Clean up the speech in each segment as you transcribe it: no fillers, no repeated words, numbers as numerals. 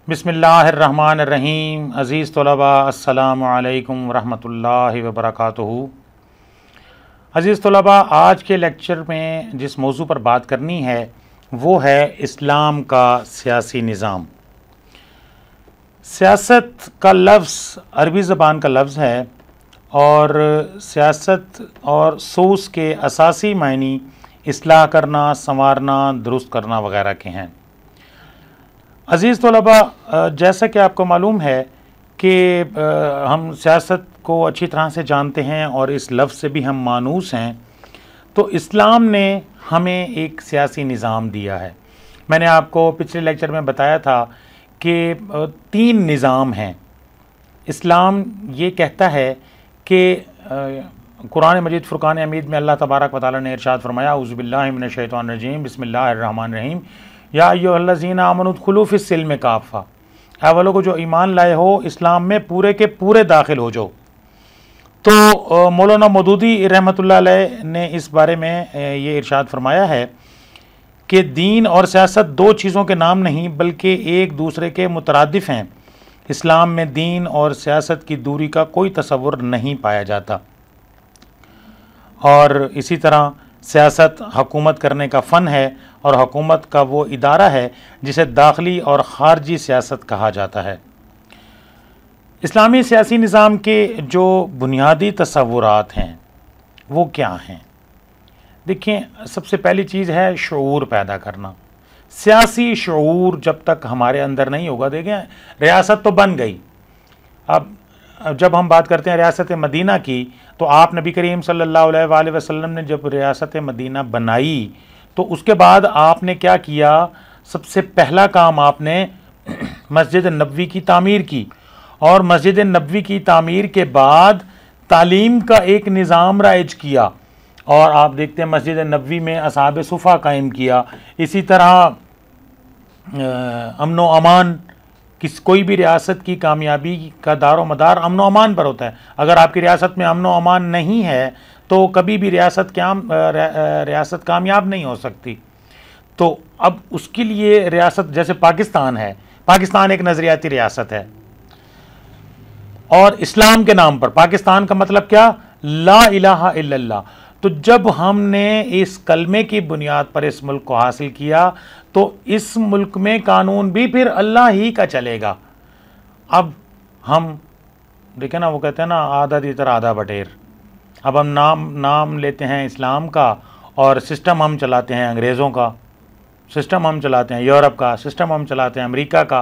बिस्मिल्लाहिर्रहमानिर्रहीम। अज़ीज़ तलबा अस्सलामु अलैकुम वरहमतुल्लाहि वबरकातुहू। अज़ीज़ तलबा, आज के लेक्चर में जिस मौजू पर बात करनी है वो है इस्लाम का सियासी निज़ाम। सियासत का लफ्ज़ अरबी ज़बान का लफ्ज़ है और सियासत और सोच के असासी मायनी इस्लाह करना, संवारना, दुरुस्त करना वगैरह के हैं। अज़ीज़ तलबा, जैसा कि आपको मालूम है कि हम सियासत को अच्छी तरह से जानते हैं और इस लफ्ज़ से भी हम मानूस हैं। तो इस्लाम ने हमें एक सियासी निज़ाम दिया है। मैंने आपको पिछले लेक्चर में बताया था कि 3 निज़ाम हैं। इस्लाम ये कहता है कि कुरान मजीद फ़ुरक़ान हमीद में अल्लाह तबारक व तआला ने इरशाद फरमाया, औज़ु बिल्लाहि मिनश शैतानिर रजीम, बिस्मिल्लाहिर्रहमानिर रहीम, या अय्युहल्लज़ीना आमनू उदखुलू फ़िस्सिल्मि काफ़ा। ऐ वो लोगो जो ईमान लाए हो, इस्लाम में पूरे के पूरे दाखिल हो जाओ। तो मौलाना मौदूदी रहमतुल्लाह अलैह ने इस बारे में ये इरशाद फरमाया है कि दीन और सियासत 2 चीज़ों के नाम नहीं बल्कि एक दूसरे के मुतरादिफ हैं। इस्लाम में दीन और सियासत की दूरी का कोई तसव्वुर नहीं पाया जाता। और इसी तरह सियासत हुकूमत करने का फ़न है और हुकूमत का वो इदारा है जिसे दाखिली और ख़ारजी सियासत कहा जाता है। इस्लामी सियासी निज़ाम के जो बुनियादी तसव्वुरात हैं वो क्या हैं? देखिए, सबसे पहली चीज़ है शऊर पैदा करना। सियासी शऊर जब तक हमारे अंदर नहीं होगा, देखें रियासत तो बन गई। अब जब हम बात करते हैं रियासत मदीना की, तो आप नबी करीम सल्लल्लाहु अलैहि वसल्लम ने जब रियासत मदीना बनाई तो उसके बाद आपने क्या किया? सबसे पहला काम आपने मस्जिद नबवी की तामीर की और मस्जिद नबवी की तामीर के बाद तालीम का एक निज़ाम राइज किया और आप देखते हैं मस्जिद नबवी में असहाब सुफ़ा कायम किया। इसी तरह अमन व अमान, कोई भी रियासत की कामयाबी का दारो मदार अमन व अमान पर होता है। अगर आपकी रियासत में अमन व अमान नहीं है तो कभी भी रियासत कामयाब नहीं हो सकती। तो अब उसके लिए रियासत, जैसे पाकिस्तान है, पाकिस्तान एक नज़रियाती रियासत है और इस्लाम के नाम पर पाकिस्तान का मतलब क्या? ला इलाहा इल्लल्लाह। तो जब हमने इस कलमे की बुनियाद पर इस मुल्क को हासिल किया तो इस मुल्क में कानून भी फिर अल्लाह ही का चलेगा। अब हम देखें ना, वो कहते हैं ना, आधा दीतर आधा बटेर। अब हम नाम लेते हैं इस्लाम का और सिस्टम हम चलाते हैं अंग्रेज़ों का, सिस्टम हम चलाते हैं यूरोप का, सिस्टम हम चलाते हैं अमेरिका का।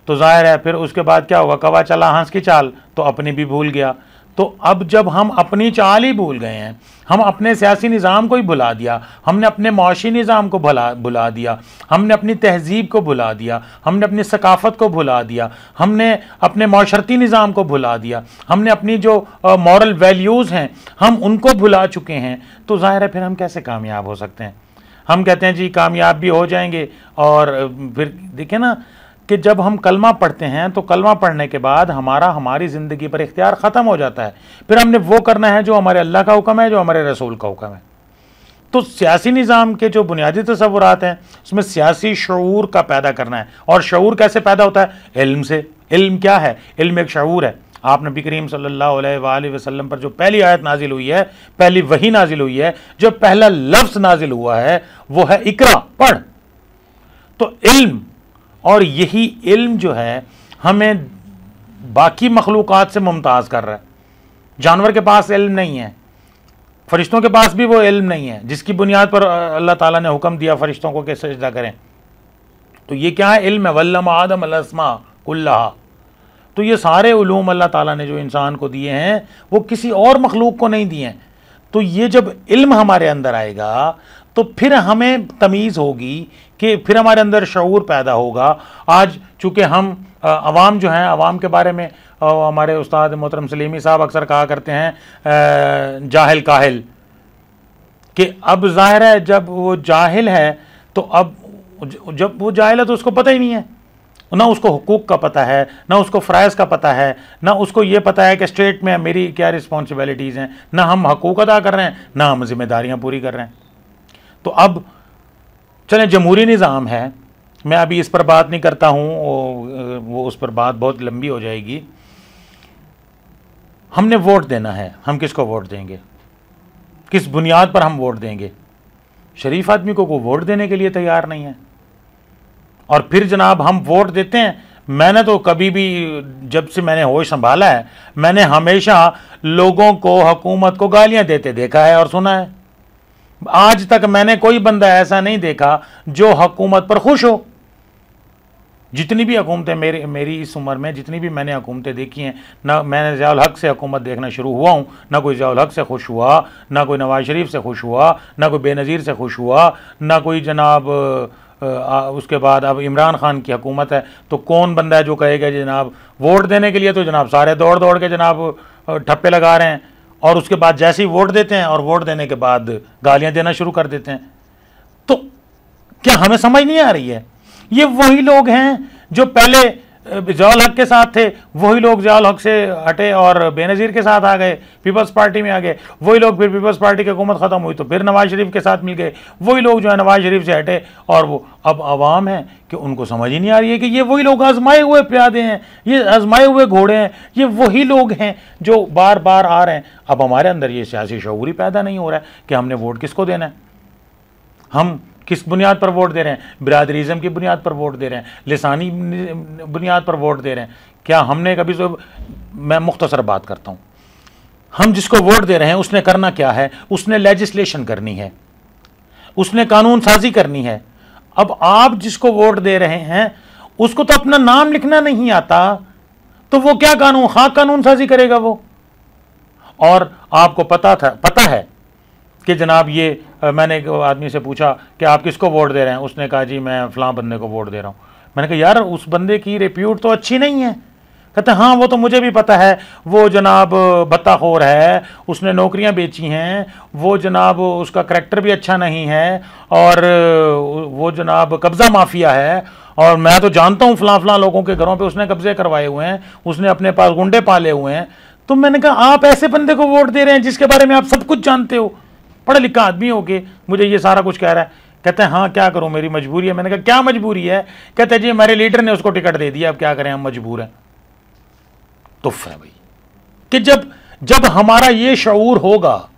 तो जाहिर है फिर उसके बाद क्या होगा? कौवा चला हंस की चाल, तो अपनी भी भूल गया। तो अब जब हम अपनी चाल ही भूल गए हैं, हम अपने सियासी निज़ाम को ही भुला दिया, हमने अपने माशी निज़ाम को भुला दिया, हमने अपनी तहज़ीब को भुला दिया, हमने अपनी सकाफ़त को भुला दिया, हमने अपने माशरती निज़ाम को भुला दिया, हमने अपनी जो मॉरल वैल्यूज़ हैं हम उनको भुला चुके हैं। तो ज़ाहिर है फिर हम कैसे कामयाब हो सकते हैं? हम कहते हैं जी कामयाब भी हो जाएंगे और फिर देखें ना कि जब हम कलमा पढ़ते हैं तो कलमा पढ़ने के बाद हमारी ज़िंदगी पर इख्तियार ख़त्म हो जाता है। फिर हमने वो करना है जो हमारे अल्लाह का हुक्म है, जो हमारे रसूल का हुक्म है। तो सियासी निज़ाम के जो बुनियादी तसव्वुरात हैं उसमें सियासी शऊर का पैदा करना है। और शऊर कैसे पैदा होता है? इल्म से। इल्म क्या है? इल्म एक शऊर है। आप नबी करीम सल्लल्लाहु अलैहि वसल्लम पर जो पहली आयत नाजिल हुई है, पहली वही नाजिल हुई है, जो पहला लफ्ज़ नाजिल हुआ है वो है इकरा, पढ़। तो इल्म, और यही इल्म जो है हमें बाकी मखलूक़ात से मुमताज़ कर रहा है। जानवर के पास इल्म नहीं है, फरिश्तों के पास भी वो इल्म नहीं है जिसकी बुनियाद पर अल्लाह ताला ने हुक्म दिया फरिश्तों को कि सजदा करें। तो ये क्या है? इल्म है। वल्लम आदम अल अस्मा कुल्लहा। तो ये सारे उलूम अल्लाह ताला ने जो इंसान को दिए हैं वो किसी और मखलूक को नहीं दिए हैं। तो ये जब इल्म हमारे अंदर आएगा तो फिर हमें तमीज़ होगी कि फिर हमारे अंदर शऊर पैदा होगा। आज चूँकि हम अवाम जो हैं, अवाम के बारे में हमारे उस्ताद मोहतरम सलीमी साहब अक्सर कहा करते हैं जाहिल काहिल, कि अब ज़ाहिर है जब वो जाहिल है तो अब जब वो जाहिल है तो उसको पता ही नहीं है, ना उसको हुकूक का पता है, ना उसको फ़राइज़ का पता है, ना उसको ये पता है कि स्टेट में मेरी क्या रिस्पॉन्सिबिलिटीज़ हैं, ना हम हकूक अदा कर रहे हैं, ना हम जिम्मेदारियाँ पूरी कर रहे हैं। तो अब चलें, जमहूरी निज़ाम है, मैं अभी इस पर बात नहीं करता हूँ, वो उस पर बात बहुत लंबी हो जाएगी। हमने वोट देना है, हम किसको वोट देंगे, किस बुनियाद पर हम वोट देंगे? शरीफ आदमी को वोट देने के लिए तैयार नहीं है। और फिर जनाब हम वोट देते हैं। मैंने तो कभी भी, जब से मैंने होश संभाला है, मैंने हमेशा लोगों को, हुकूमत को गालियां देते देखा है और सुना है। आज तक मैंने कोई बंदा ऐसा नहीं देखा जो हुकूमत पर खुश हो। जितनी भी हुकूमतें मेरी इस उम्र में जितनी भी मैंने हुकूमतें देखी हैं, ना मैंने ज़ियाउल हक से हुकूमत देखना शुरू हुआ हूँ, ना कोई ज़ियाउल हक से खुश हुआ, ना कोई नवाज शरीफ से खुश हुआ, ना कोई बेनज़ीर से खुश हुआ, ना कोई जनाब उसके बाद अब इमरान खान की हुकूमत है तो कौन बंदा है जो कहेगा जनाब वोट देने के लिए तो जनाब सारे दौड़ दौड़ के जनाब ठप्पे लगा रहे हैं, और उसके बाद जैसे ही वोट देते हैं और वोट देने के बाद गालियाँ देना शुरू कर देते हैं। तो क्या हमें समझ नहीं आ रही है? ये वही लोग हैं जो पहले ज़ियाउल हक के साथ थे, वही लोग ज़ियाउल हक से हटे और बेनज़ीर के साथ आ गए, पीपल्स पार्टी में आ गए। वही लोग फिर पीपल्स पार्टी की हुकूमत ख़त्म हुई तो फिर नवाज शरीफ के साथ मिल गए। वही लोग जो है नवाज शरीफ से हटे, और वो अब आवाम है कि उनको समझ ही नहीं आ रही है कि ये वही लोग आजमाए हुए प्यादे हैं, ये आजमाए हुए घोड़े हैं, ये वही लोग हैं जो बार बार आ रहे हैं। अब हमारे अंदर ये सियासी शऊर ही पैदा नहीं हो रहा है कि हमने वोट किसको देना है, हम किस बुनियाद पर वोट दे रहे हैं? बिरादरीज़म की बुनियाद पर वोट दे रहे हैं, लिसानी बुनियाद पर वोट दे रहे हैं। क्या हमने कभी मैं मुख्तसर बात करता हूँ, हम जिसको वोट दे रहे हैं उसने करना क्या है? उसने लेजिस्लेशन करनी है, उसने कानून साजी करनी है। अब आप जिसको वोट दे रहे हैं उसको तो अपना नाम लिखना नहीं आता, तो वो क्या कानून साजी करेगा वो? और आपको पता है कि जनाब ये मैंने एक आदमी से पूछा कि आप किसको वोट दे रहे हैं, उसने कहा जी मैं फ़लाँ बंदे को वोट दे रहा हूँ। मैंने कहा यार उस बंदे की रिप्यूट तो अच्छी नहीं है। कहते हाँ वो तो मुझे भी पता है, वो जनाब बत्ताखोर है, उसने नौकरियां बेची हैं, वो जनाब उसका करैक्टर भी अच्छा नहीं है, और वो जनाब कब्ज़ा माफिया है, और मैं तो जानता हूँ फ़लाँ लोगों के घरों पर उसने कब्ज़े करवाए हुए हैं, उसने अपने पास गुंडे पाले हुए हैं। तो मैंने कहा आप ऐसे बंदे को वोट दे रहे हैं जिसके बारे में आप सब कुछ जानते हो, पढ़ा लिखा आदमी हो के मुझे ये सारा कुछ कह रहा है। कहते हैं हाँ क्या करूं, मेरी मजबूरी है। मैंने कहा क्या मजबूरी है? कहते हैं जी हमारे लीडर ने उसको टिकट दे दिया, अब क्या करें, हम मजबूर हैं। तुफ है भाई कि जब हमारा ये शऊर होगा,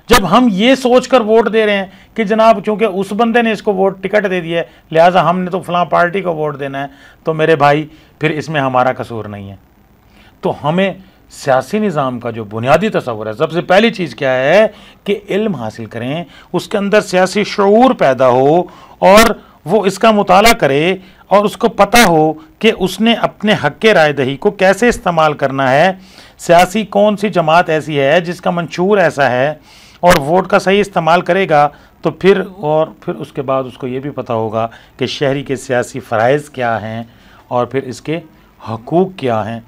जब हम ये सोचकर वोट दे रहे हैं कि जनाब चूंकि उस बंदे ने इसको वोट टिकट दे दिया है लिहाजा हमने तो फलां पार्टी को वोट देना है, तो मेरे भाई फिर इसमें हमारा कसूर नहीं है। तो हमें सियासी निज़ाम का जो बुनियादी तस्वुर है, सबसे पहली चीज़ क्या है कि इल्म हासिल करें, उसके अंदर सियासी शऊर पैदा हो और वो इसका मुताला करे और उसको पता हो कि उसने अपने हक़ के राय दही को कैसे इस्तेमाल करना है, सियासी कौन सी जमात ऐसी है जिसका मंशूर ऐसा है और वोट का सही इस्तेमाल करेगा, तो फिर उसके बाद उसको ये भी पता होगा कि शहरी के सियासी फ़राइज़ क्या हैं और फिर इसके हकूक़ क्या हैं।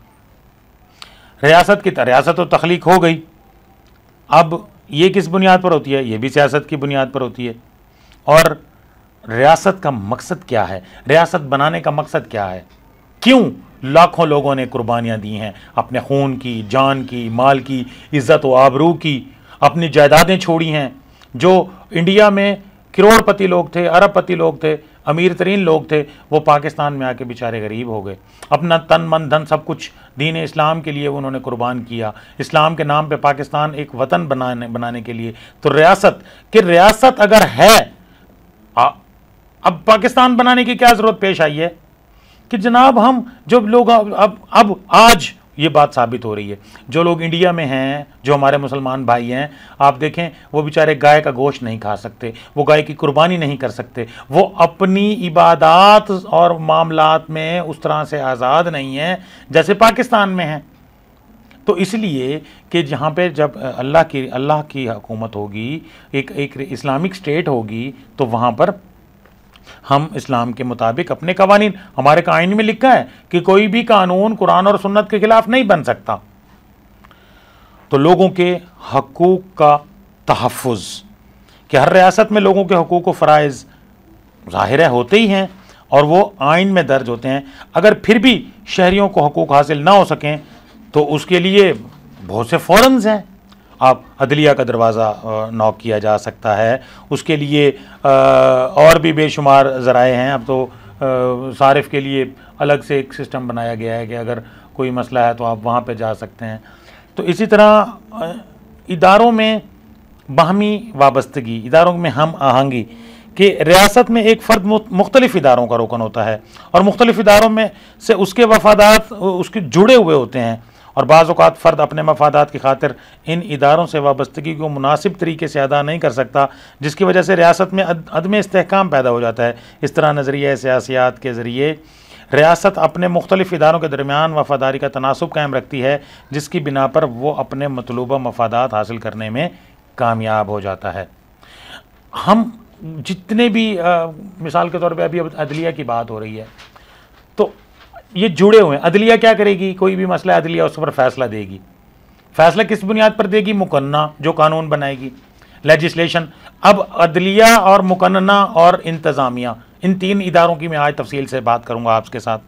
रियासत तो तख्लीक हो गई, अब ये किस बुनियाद पर होती है? ये भी सियासत की बुनियाद पर होती है। और रियासत का मकसद क्या है? रियासत बनाने का मकसद क्या है? क्यों लाखों लोगों ने कुर्बानियाँ दी हैं, अपने खून की, जान की, माल की, इज़्ज़त व आबरू की, अपनी जायदादें छोड़ी हैं। जो इंडिया में करोड़पति लोग थे, अरबपति लोग थे, अमीर तरीन लोग थे, वो पाकिस्तान में आके बेचारे गरीब हो गए। अपना तन मन धन सब कुछ दीन इस्लाम के लिए उन्होंने कुर्बान किया, इस्लाम के नाम पे पाकिस्तान एक वतन बनाने के लिए। तो रियासत अगर है, अब पाकिस्तान बनाने की क्या ज़रूरत पेश आई है कि जनाब हम जो लोग अब आज ये बात साबित हो रही है, जो लोग इंडिया में हैं, जो हमारे मुसलमान भाई हैं, आप देखें वो बेचारे गाय का गोश्त नहीं खा सकते, वो गाय की कुर्बानी नहीं कर सकते, वो अपनी इबादत और मामलात में उस तरह से आज़ाद नहीं हैं जैसे पाकिस्तान में हैं। तो इसलिए कि जहाँ पे जब अल्लाह की हुकूमत होगी, एक इस्लामिक स्टेट होगी, तो वहाँ पर हम इस्लाम के मुताबिक अपने कवानीन, हमारे कानून में लिखा है कि कोई भी कानून कुरान और सुन्नत के खिलाफ नहीं बन सकता। तो लोगों के हकूक़ का तहफ़्फ़ुज़, कि हर रियासत में लोगों के हकूक़ व फ़राइज़ ज़ाहिर है होते ही हैं और वो आइन में दर्ज होते हैं। अगर फिर भी शहरियों को हकूक़ हासिल ना हो सकें तो उसके लिए बहुत से फ़ोरम्स हैं। आप अदलिया का दरवाज़ा नॉक किया जा सकता है, उसके लिए और भी बेशुमार ज़राए हैं। अब तो सारिफ के लिए अलग से एक सिस्टम बनाया गया है कि अगर कोई मसला है तो आप वहाँ पे जा सकते हैं। तो इसी तरह इदारों में बाहमी वाबस्तगी, इदारों में हम आहंगी कि रियासत में एक फ़र्द मुख्तलिफ़ इदारों का रुकन होता है और मुख्तलिफ़ इदारों में से उसके वफादात उसके जुड़े हुए होते हैं, और बाज़ औक़ात फ़र्द अपने मफादात की खातिर इन इदारों से वाबस्तगी को मुनासिब तरीके से अदा नहीं कर सकता, जिसकी वजह से रियासत में अदम इस्तेहकाम पैदा हो जाता है। इस तरह नज़रिया सियासियात के ज़रिए रियासत अपने मुख्तलिफ़ इदारों के दरमियान वफ़ादारी का तनासुब कायम रखती है, जिसकी बिना पर वो अपने मतलूबा मफादात हासिल करने में कामयाब हो जाता है। हम जितने भी मिसाल के तौर पे अभी अदलिया की बात हो रही है, तो ये जुड़े हुए हैं। अदलिया क्या करेगी? कोई भी मसला अदलिया उस पर फैसला देगी। फैसला किस बुनियाद पर देगी? मुकन्ना, जो कानून बनाएगी, लेजिस्लेशन। अब अदलिया और मुकन्ना और इंतज़ामिया, इन तीन इदारों की मैं आज तफसील से बात करूँगा आपके साथ।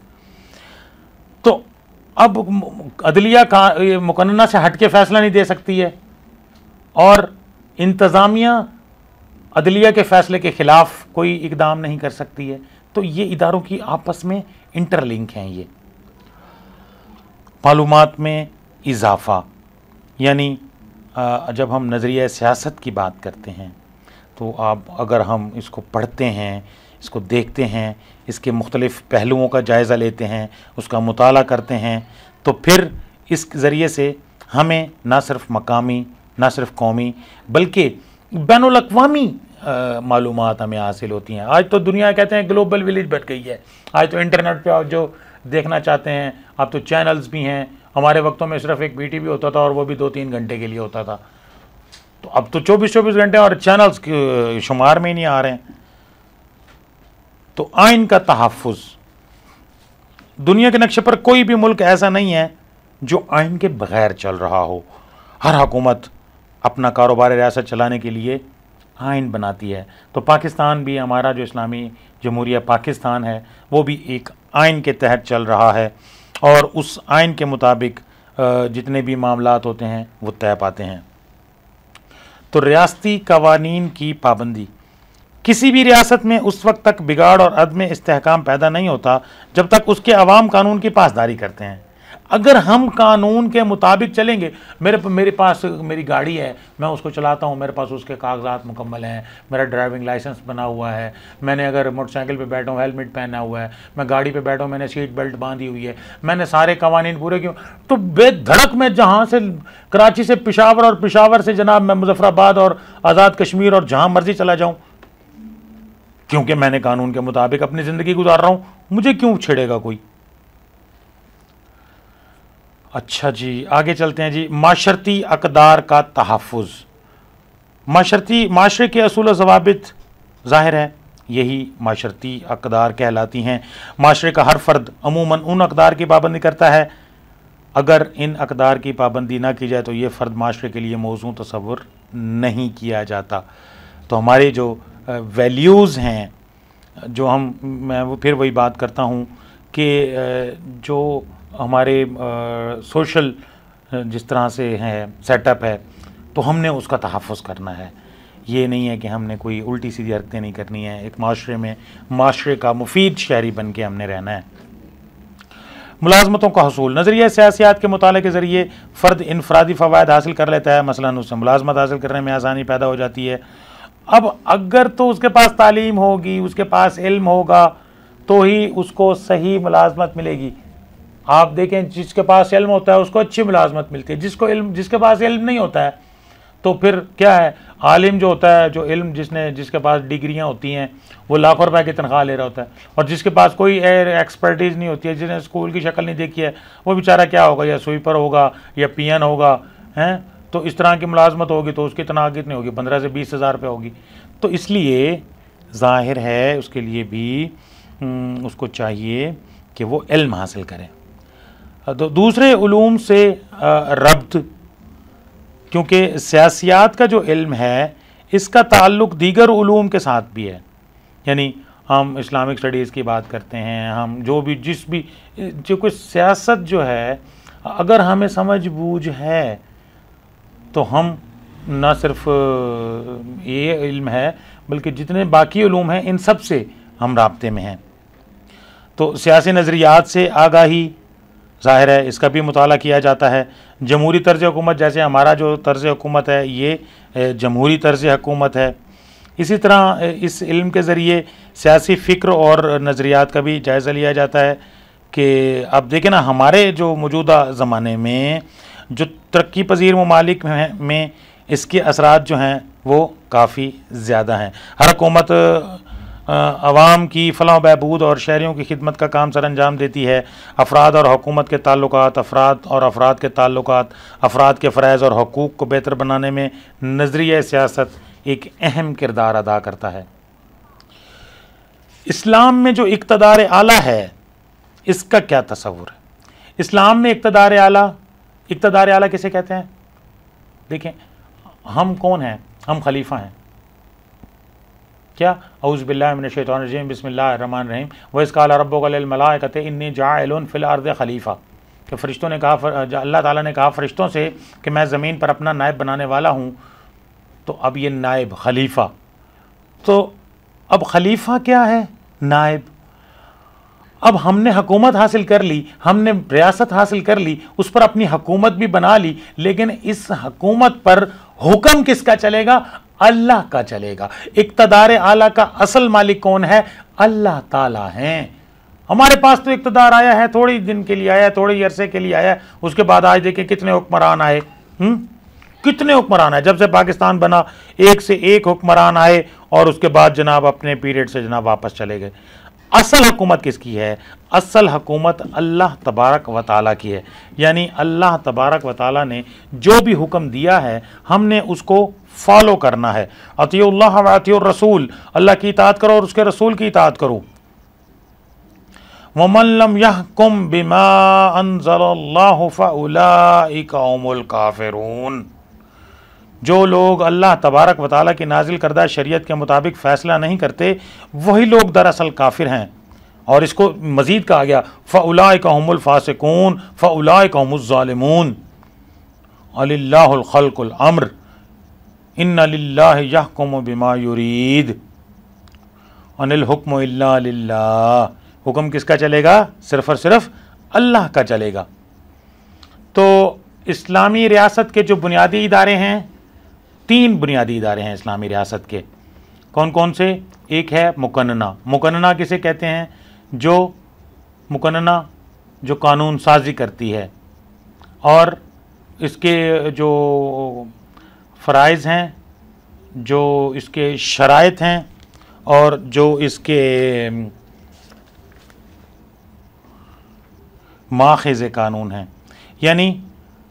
तो अब अदलिया का मुकन्ना से हट के फैसला नहीं दे सकती है, और इंतज़ामिया अदलिया के फ़ैसले के ख़िलाफ़ कोई इक़दाम नहीं कर सकती है। तो ये इदारों की आपस में इंटरलिंक हैं। ये मालूमात में इजाफ़ा, यानी जब हम नज़रिया सियासत की बात करते हैं तो आप अगर हम इसको पढ़ते हैं, इसको देखते हैं, इसके मुख्तलिफ़ पहलुओं का जायज़ा लेते हैं, उसका मुताला करते हैं, तो फिर इस ज़रिए से हमें ना सिर्फ मकामी, ना सिर्फ कौमी, बल्कि बैनुल अक़वामी मालूमात हमें हासिल होती हैं। आज तो दुनिया कहते हैं ग्लोबल विलेज बन गई है। आज तो इंटरनेट पे आप जो देखना चाहते हैं, अब तो चैनल्स भी हैं। हमारे वक्तों में सिर्फ एक PTV होता था और वो भी 2-3 घंटे के लिए होता था। तो अब तो 24-24 घंटे और चैनल्स शुमार में ही नहीं आ रहे हैं। तो आइन का तहफ़्फ़ुज़, दुनिया के नक्शे पर कोई भी मुल्क ऐसा नहीं है जो आइन के बग़ैर चल रहा हो। हर हुकूमत अपना कारोबार रियासत चलाने के लिए आइन बनाती है। तो पाकिस्तान भी, हमारा जो इस्लामी जमहूरिया पाकिस्तान है, वो भी एक आइन के तहत चल रहा है, और उस आइन के मुताबिक जितने भी मामलात होते हैं वो तय पाते हैं। तो रियासती कवानीन की पाबंदी, किसी भी रियासत में उस वक्त तक बिगाड़ और अदम इस्तेहकाम पैदा नहीं होता जब तक उसके अवाम कानून की पासदारी करते हैं। अगर हम कानून के मुताबिक चलेंगे, मेरे पास मेरी गाड़ी है, मैं उसको चलाता हूँ, मेरे पास उसके कागजात मुकम्मल हैं, मेरा ड्राइविंग लाइसेंस बना हुआ है, मैंने अगर मोटरसाइकिल पे बैठा हूँ हेलमेट पहना हुआ है, मैं गाड़ी पे बैठा हूँ मैंने सीट बेल्ट बांधी हुई है, मैंने सारे कवानीन पूरे किए, तो बेधड़क में जहाँ से कराची से पेशावर और पेशावर से जनाब मैं मुजफ्फराबाद और आज़ाद कश्मीर और जहाँ मर्जी चला जाऊँ, क्योंकि मैंने कानून के मुताबिक अपनी ज़िंदगी गुजार रहा हूँ। मुझे क्यों छेड़ेगा कोई? अच्छा जी, आगे चलते हैं जी। माशरती अक़दार का तहफ़्फ़ुज़, माशरे के असूल व ज़वाबित ज़ाहिर है यही माशरती अक़दार कहलाती हैं। माशरे का हर फ़र्द अमूमन उन अक़दार की पाबंदी करता है। अगर इन अक़दार की पाबंदी ना की जाए तो ये फ़र्द माशरे के लिए मौजू तसव्वुर नहीं किया जाता। तो हमारे जो वैल्यूज़ हैं, जो मैं वो फिर वही बात करता हूँ कि जो हमारे सोशल जिस तरह से है सेटअप है, तो हमने उसका तहफ़्फ़ुज़ करना है। ये नहीं है कि हमने कोई उल्टी सीधी हरकतें नहीं करनी है। एक माशरे में माशरे का मुफीद शहरी बन के हमने रहना है। मुलाज़मतों का हसूल, नज़रिया सियासियात के मुताले के ज़रिए फ़र्द इनफ़रादी फ़वायद हासिल कर लेता है। मसलन उससे मुलाज़मत हासिल करने में आसानी पैदा हो जाती है। अब अगर तो उसके पास तालीम होगी, उसके पास इल्म होगा, तो ही उसको सही मुलाज़मत मिलेगी। आप देखें, जिसके पास इल्म होता है उसको अच्छी मुलाज़मत मिलती है। जिसके पास इल्म नहीं होता है तो फिर क्या है, आलिम जो होता है, जो इल्म जिसके पास डिग्रियां होती हैं, वो लाखों रुपए की तनख्वाह ले रहा होता है, और जिसके पास कोई एक्सपर्टीज़ नहीं होती है, जिसने स्कूल की शक्ल नहीं देखी है, वो बेचारा क्या होगा, या स्वीपर होगा या पियन होगा, हैं। तो इस तरह की मुलाज़मत होगी तो उसकी तनख्वाह कितनी होगी? 15 से 20 हज़ार रुपये होगी। तो इसलिए ज़ाहिर है उसके लिए भी उसको चाहिए कि वो इल्म हासिल करें। तो दूसरे उलूम से रब्त, क्योंकि सियासियात का जो इल्म है इसका ताल्लुक़ दीगर उलूम के साथ भी है। यानी हम इस्लामिक स्टडीज़ की बात करते हैं, हम जो कोई सियासत जो है, अगर हमें समझ बूझ है तो हम न सिर्फ ये इल्म है बल्कि जितने बाकी उलूम हैं इन सब से हम राब्ते में हैं। तो सियासी नज़रियात से आगाही ज़ाहिर है, इसका भी मुताला किया जाता है। जमहूरी तर्ज़ हुकूमत, जैसे हमारा जो तर्ज़ हुकूमत है ये जमहूरी तर्ज़ हुकूमत है। इसी तरह इस इल्म के ज़रिए सियासी फ़िक्र और नज़रियात का भी जायज़ा लिया जाता है कि अब देखें ना, हमारे जो मौजूदा ज़माने में जो तरक्की पजीर ममालिक में इसके असरात जो हैं वो काफ़ी ज़्यादा हैं। हर हुकूमत अवाम की फ़लाह बहबूद और शहरियों की खिदमत का काम सर अंजाम देती है। अफराद और हुकूमत के ताल्लुकात, अफराद के ताल्लुकात, अफराद के फ़राइज़ और हकूक़ को बेहतर बनाने में नज़रिया सियासत एक अहम किरदार अदा करता है। इस्लाम में जो इक़्तिदार आला है इसका क्या तसव्वुर है? इस्लाम में इक़्तिदार आला किसे कहते हैं? देखें, हम कौन हैं? हम खलीफा हैं। क्या? औज़ु बिल्लाहि मिनश शैतानिर रजीम, बिस्मिल्लाहिर रहमानिर रहीम, व इज़ क़ाला रब्बुका लिल मलाइकति इन्नी जाइलुन फ़िल अर्दि खलीफ़ा, कि फ़रिश्तों ने कहा, अल्लाह ताला ने कहा फ़रिश्तों से कि मैं ज़मीन पर अपना नायब बनाने वाला हूँ। तो अब ये नायब, खलीफा, तो अब खलीफा क्या है? नायब। अब हमने हुकूमत हासिल कर ली, हमने रियासत हासिल कर ली, उस पर अपनी हुकूमत भी बना ली, लेकिन इस हुकूमत पर हुक्म किसका चलेगा? अल्लाह का चलेगा। इक़्तिदार आला का असल मालिक कौन है? अल्लाह ताला हैं। हमारे पास तो इक़्तिदार आया है, थोड़ी दिन के लिए आया, थोड़े अरसे के लिए आया, उसके बाद आज देखें कितने हुक्मरान आए। कितने हुक्मरान आए? जब से पाकिस्तान बना एक से एक हुक्मरान आए और उसके बाद जनाब अपने पीरियड से जनाब वापस चले गए। असल हुकूमत किसकी है? असल हुकूमत अल्लाह तबारक व तआला की है। यानी अल्लाह तबारक व तआला ने जो भी हुक्म दिया है हमने उसको फॉलो करना है। अतिउल्लाह व अतिउर रसूल, अल्लाह की इताअत करो और उसके रसूल की इताअत करो। वमन लम यहकुम बिमा अंज़लल्लाहु फउलाइका हुमुल काफिरून, जो लोग अल्लाह तबारक व तआला की नाजिल करदा शरीयत के मुताबिक फ़ैसला नहीं करते वही लोग दरअसल काफिर हैं। और इसको मज़ीद कहा गया, फ़उलाइका हुमुल फ़ासिकून फ़उलाइका हुमुज़ ज़ालिमून अलिल्लाहुल खल्कुल अम्र इन्ना लिल्लाहि यहकुमु बिमा युरीद अनिल हुक्मु इल्ला लिल्लाह। हुक्म किसका चलेगा? सिर्फ़ और सिर्फ अल्लाह का चलेगा। तो इस्लामी रियासत के जो बुनियादी इदारे हैं, 3 बुनियादी इदारे हैं इस्लामी रियासत के। कौन कौन से? एक है मुकन्नना। मुकन्नना किसे कहते हैं? मुकन्नना जो कानून साजी करती है और इसके जो फ़राइज़ हैं, जो इसके शराइत हैं और जो इसके माख़िज़ कानून हैं। यानी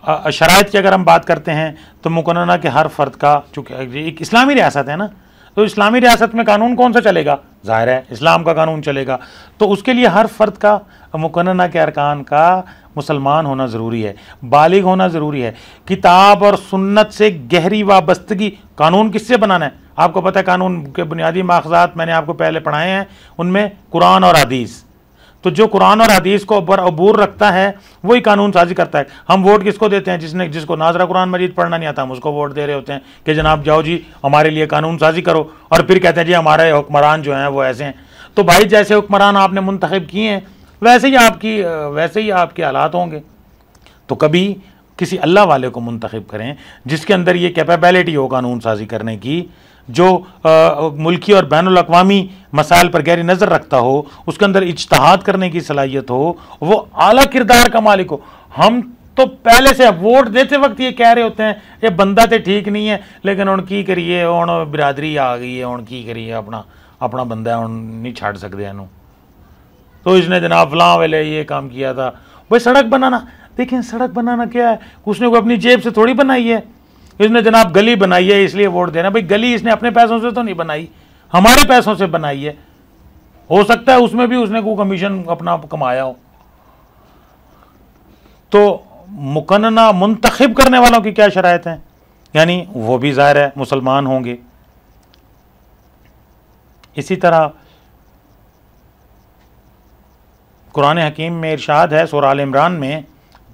शराइत की अगर हम बात करते हैं तो मुकन्नना के हर फ़र्द का, चूँकि एक इस्लामी रियासत है ना, तो इस्लामी रियासत में कानून कौन सा चलेगा? ज़ाहिर है इस्लाम का कानून चलेगा। तो उसके लिए हर फ़र्द का, मुकन्नना के अरकान का मुसलमान होना ज़रूरी है, बालिग होना ज़रूरी है, किताब और सुन्नत से गहरी वाबस्तगी। कानून किससे बनाना है? आपको पता है कानून के बुनियादी माख़ज़ात मैंने आपको पहले पढ़ाए हैं, उनमें कुरान और हदीस। तो जो कुरान और हदीस को अबूर रखता है वही कानून साजी करता है। हम वोट किसको देते हैं? जिसको नाजरा कुरान मजीद पढ़ना नहीं आता, हम उसको वोट दे रहे होते हैं कि जनाब जाओ जी हमारे लिए कानून साजी करो, और फिर कहते हैं जी हमारे हुक्मरान जो हैं वो ऐसे हैं। तो भाई जैसे हुक्मरान आपने मुंतखब किए हैं वैसे ही आपके हालात होंगे। तो कभी किसी अल्लाह वाले को मुंतखब करें जिसके अंदर ये कैपेबिलिटी हो कानून साजी करने की, जो मुल्की और बैनुल अक़वामी मसाइल पर गहरी नज़र रखता हो, उसके अंदर इज्तिहाद करने की सलाहियत हो, वो आला किरदार का मालिक हो। हम तो पहले से वोट देते वक्त ये कह रहे होते हैं ये बंदा तो ठीक नहीं है, लेकिन हुण की करिए, हुण बिरादरी आ गई है, हुण की करिए, अपना बंदा है, हुण नहीं छड़ सकते इनू। तो इसने जनाब फलां वेले ये काम किया था। भाई सड़क बनाना, देखें सड़क बनाना क्या है? उसने कोई अपनी जेब से थोड़ी बनाई है। इसने जनाब गली बनाई है इसलिए वोट देना। भाई गली इसने अपने पैसों से तो नहीं बनाई, हमारे पैसों से बनाई है। हो सकता है उसमें भी उसने कोई कमीशन अपना कमाया हो। तो मुकन्नना मुंतखब करने वालों की क्या शराइत हैं? यानी वो भी ज़ाहिर है मुसलमान होंगे। इसी तरह कुरान हकीम में इरशाद है सूरह आल इमरान में,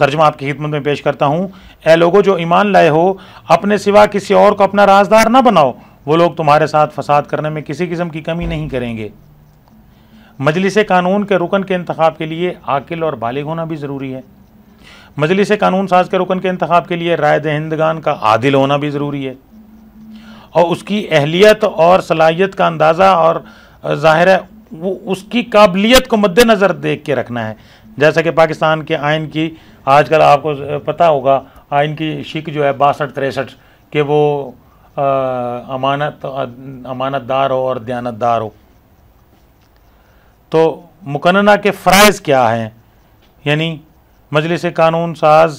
तर्जुमा आपकी खिदमत में पेश करता हूँ, ए लोगो जो ईमान लाए हो, अपने सिवा किसी और को अपना राजदार ना बनाओ, वो लोग तुम्हारे साथ फसाद करने में किसी किस्म की कमी नहीं करेंगे। मजलिस कानून के रुकन के इंतखाब के लिए आकिल और बालिग होना भी ज़रूरी है। मजलिस कानून साज के रुकन के इंतखाब के लिए राय दहिंदगान का आदिल होना भी ज़रूरी है और उसकी अहलियत और सलाहियत का अंदाज़ा और ज़ाहिर है वो उसकी काबिलियत को मद्देनज़र देख के रखना है। जैसा कि पाकिस्तान के आइन की आजकल आपको पता होगा, आइन की शिक जो है 62-63 कि वो अमानतदार हो और दयानतदार हो। तो मुकन्नना के फ़राइज़ क्या हैं, यानी मजलिस कानून साज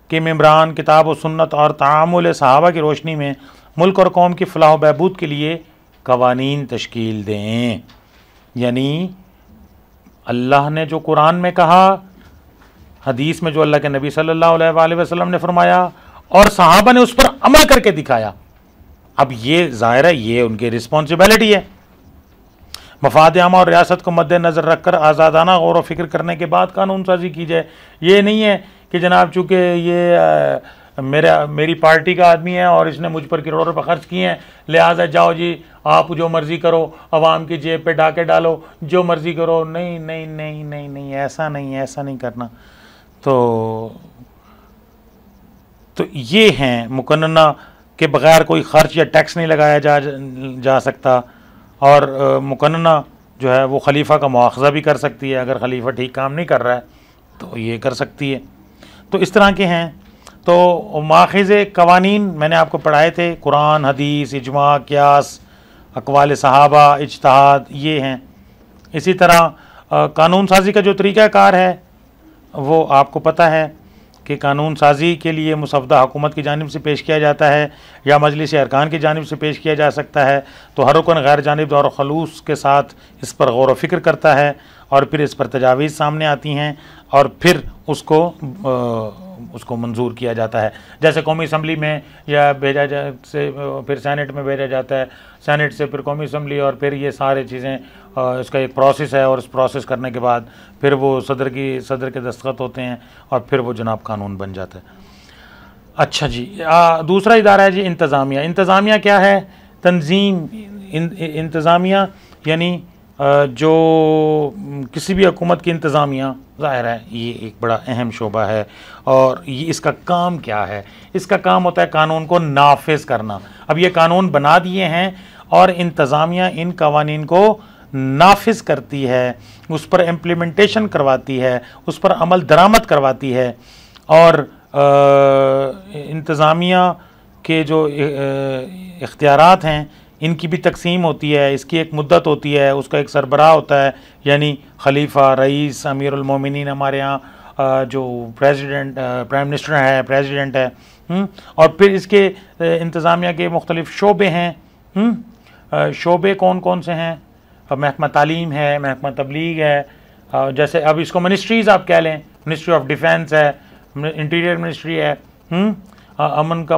के मेंबरान किताब व सुन्नत और तामुल सहाबा की रोशनी में मुल्क और कौम की फलाह व बहबूद के लिए कवानीन तश्कील दें। यानी अल्लाह ने जो कुरान में कहा, हदीस में जो अल्लाह के नबी सल्लल्लाहु अलैहि वसल्लम ने फरमाया और सहाबा ने उस पर अमल करके दिखाया। अब ये ज़ाहिर है ये उनकी रिस्पॉन्सिबिलिटी है। मफाद आमा और रियासत को मद्देनज़र रखकर आज़ादाना गौर व फिक्र करने के बाद कानून साजी की जाए। ये नहीं है कि जनाब चूँकि ये मेरी पार्टी का आदमी है और इसने मुझ पर करोड़ों रुपये खर्च किए हैं, लिहाजा जाओ जी आप जो मर्ज़ी करो, आवाम की जेब पे डाके डालो, जो मर्ज़ी करो। नहीं नहीं नहीं नहीं नहीं, ऐसा नहीं करना। तो ये हैं मुकन्नना के बग़ैर कोई ख़र्च या टैक्स नहीं लगाया जा सकता। और मुकन्नना जो है वो खलीफा का मुआख़ज़ा भी कर सकती है, अगर खलीफा ठीक काम नहीं कर रहा है तो ये कर सकती है। तो इस तरह के हैं। तो माख़िज़ कवानीन मैंने आपको पढ़ाए थे, कुरान, हदीस, इजमा, क़ियास, अक़वाल सहाबा, इज्तिहाद, ये हैं। इसी तरह कानून साजी का जो तरीक़ाकार है वो आपको पता है कि कानून साजी के लिए मुसवदा हुकूमत की जानिब से पेश किया जाता है या मजलिस अरकान की जानिब से पेश किया जा सकता है। तो हर रुकन गैर जानिबदार और खलूस के साथ इस पर गौर व फिक्र करता है और फिर इस पर तजावीज़ सामने आती हैं और फिर उसको मंजूर किया जाता है। जैसे कौमी असम्बली में या भेजा से फिर सेनेट में भेजा जाता है, सेनेट से फिर कौमी असम्बली और फिर ये सारी चीज़ें इसका एक प्रोसेस है और इस प्रोसेस करने के बाद फिर वो सदर के दस्तखत होते हैं और फिर वो जनाब कानून बन जाता है। अच्छा जी, दूसरा इदारा है जी इंतज़ामिया। इंतज़ामिया क्या है? तंजीम। इंतज़ामिया यानी जो किसी भी हुकूमत की इंतज़ामिया, ज़ाहिर है ये एक बड़ा अहम शोबा है और ये इसका काम क्या है? इसका काम होता है कानून को नाफिज करना। अब ये कानून बना दिए हैं और इंतज़ामिया इन कवानीन को नाफिज करती है, उस पर इम्प्लीमेंटेशन करवाती है, उस पर अमल दरामद करवाती है। और इंतज़ामिया के जो इख्तियारात हैं इनकी भी तकसीम होती है, इसकी एक मुद्दत होती है, उसका एक सरबराह होता है, यानी खलीफा, रईस, अमीरुल मोमिनीन हमारे यहाँ जो प्रेसिडेंट, प्राइम मिनिस्टर है, प्रेसिडेंट है। और फिर इसके इंतज़ामिया के मुख्तलिफ़ शोबे हैं। शोबे कौन कौन से हैं? महकमा तालीम है, महकमा तबलीग है, जैसे अब इसको मिनिस्ट्रीज़ आप कह लें, मिनिस्ट्री ऑफ डिफेंस है, इंटीरियर मिनिस्ट्री है, अमन का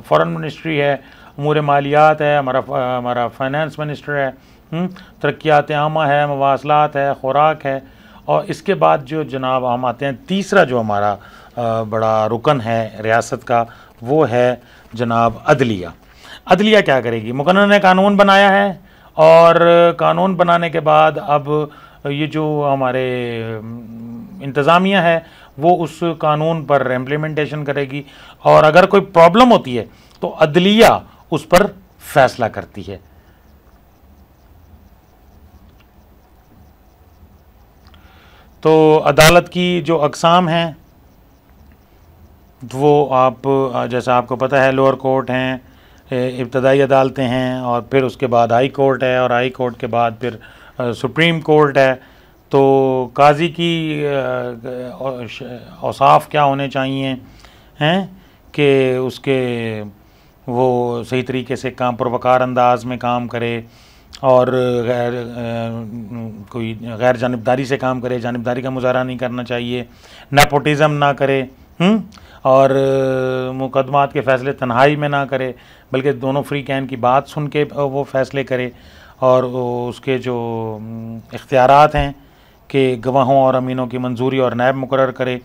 फॉरेन मिनिस्ट्री है, अमूर मालियात है, हमारा फाइनेंस मिनिस्टर है, तरक्यात आमा है, मवासलात है, खुराक है। और इसके बाद जो जनाब हम आते हैं, तीसरा जो हमारा बड़ा रुकन है रियासत का, वो है जनाब अदलिया। अदलिया क्या करेगी? मुकन्नर ने कानून बनाया है और कानून बनाने के बाद अब ये जो हमारे इंतज़ामिया है वो उस कानून पर इम्प्लीमेंटेशन करेगी और अगर कोई प्रॉब्लम होती है तो अदलिया उस पर फैसला करती है। तो अदालत की जो अक़साम हैं वो आप जैसा आपको पता है, लोअर कोर्ट हैं, इब्तदाई अदालतें हैं और फिर उसके बाद हाई कोर्ट है और हाई कोर्ट के बाद फिर सुप्रीम कोर्ट है। तो काजी की औसाफ क्या होने चाहिए हैं कि उसके वो सही तरीके से काम, पुरवकार अंदाज में काम करे और कोई गैर जानिबदारी से काम करे, जानिबदारी का मुजाहरा नहीं करना चाहिए, नेपोटिज़म ना करे, और मुकदमात के फ़ैसले तन्हाई में ना करे, बल्कि दोनों फ्री कैन की बात सुन के वो फ़ैसले करे। और उसके जो इख्तियारात हैं कि गवाहों और अमीनों की मंजूरी और नैब मुकर्रर करे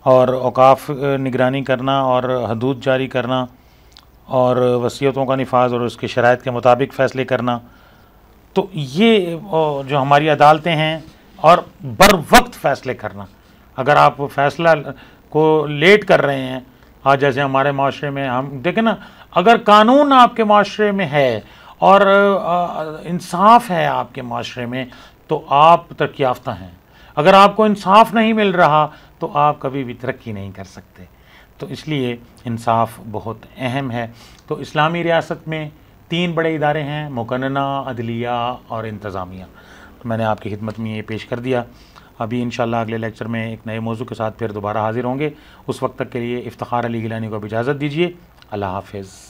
और औकाफ निगरानी करना और हदूद जारी करना और वसीयतों का निफाज और उसके शराइत के मुताबिक फ़ैसले करना तो ये जो हमारी अदालतें हैं, और बर वक्त फ़ैसले करना। अगर आप फैसला को लेट कर रहे हैं, आज जैसे हमारे माशरे में हम देखें ना, अगर कानून आपके माशरे में है और इंसाफ है आपके माशरे में, तो आप तरक्की याफ्ता हैं। अगर आपको इंसाफ नहीं मिल रहा तो आप कभी भी तरक्की नहीं कर सकते। तो इसलिए इंसाफ बहुत अहम है। तो इस्लामी रियासत में 3 बड़े इदारे हैं, मुकन्नना, अदलिया और इंतज़ामिया। मैंने आपकी खिदमत में ये पेश कर दिया। अभी इंशाल्लाह अगले लेक्चर में एक नए मौजू के साथ फिर दोबारा हाजिर होंगे। उस वक्त तक के लिए इफ्तिखार अली गिलानी को भी इजाज़त दीजिए। अल्लाह हाफ़िज़।